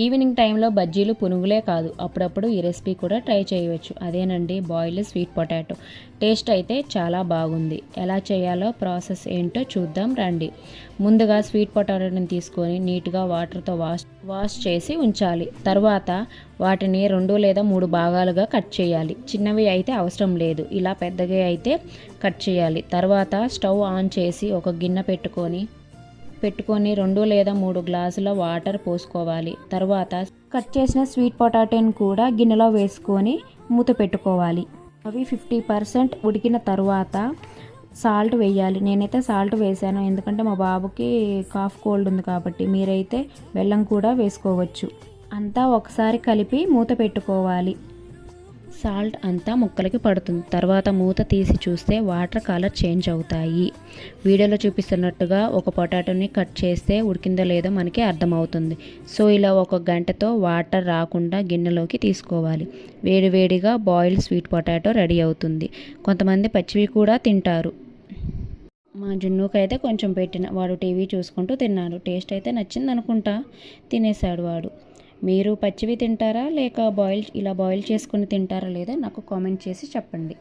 Evening టైంలో బజ్జీలు పునుగులే కాదు, అప్పుడప్పుడు ఈ రెసిపీ కూడా ట్రై చేయవచ్చు. అదేనండి బాయిల్డ్ స్వీట్ పొటాటో. టేస్ట్ అయితే చాలా బాగుంది. ఎలా చేయాలో ప్రాసెస్ ఏంటో చూద్దాం రండి. ముందుగా స్వీట్ పొటాటోని తీసుకొని నీట్గా వాటర్తో వాష్ చేసి ఉంచాలి. తర్వాత వాటిని 2 లేదా 3 భాగాలుగా కట్ చేయాలి. చిన్నవి అయితే అవసరం లేదు, ఇలా పెద్దగా అయితే కట్ చేయాలి. తర్వాత స్టవ్ ఆన్ చేసి ఒక గిన్నె పెట్టుకొని 2 లేదా 3 గ్లాసుల వాటర్ పోసుకోవాలి. తర్వాత కట్ చేసిన స్వీట్ పొటాటోని కూడా గిన్నెలో వేసుకొని మూత పెట్టుకోవాలి. అవి 50% ఉడికిన తర్వాత సాల్ట్ వేయాలి. నేనైతే సాల్ట్ వేసాను, ఎందుకంటే మా బాబుకి కాఫ్ కోల్డ్ ఉంది కాబట్టి. మీరైతే బెల్లం కూడా వేసుకోవచ్చు. అంతా ఒకసారి కలిపి మూత పెట్టుకోవాలి. సాల్ట్ అంతా ముక్కలకి పడుతుంది. తర్వాత మూత తీసి చూస్తే వాటర్ కలర్ చేంజ్ అవుతాయి. వీడియోలో చూపిస్తున్నట్టుగా ఒక పొటాటోని కట్ చేస్తే ఉడికిందో లేదో మనకి అర్థమవుతుంది. సో ఇలా 1 గంటతో వాటర్ రాకుండా గిన్నెలోకి తీసుకోవాలి. వేడివేడిగా బాయిల్డ్ స్వీట్ పొటాటో రెడీ అవుతుంది. కొంతమంది పచ్చివి కూడా తింటారు. మా జున్నుకి అయితే కొంచెం పెట్టిన, వాడు టీవీ చూసుకుంటూ తిన్నాడు. టేస్ట్ అయితే నచ్చింది అనుకుంటా, తినేసాడు వాడు. మీరు పచ్చివి తింటారా లేక ఇలా బాయిల్ చేసుకుని తింటారా లేదా నాకు కామెంట్ చేసి చెప్పండి.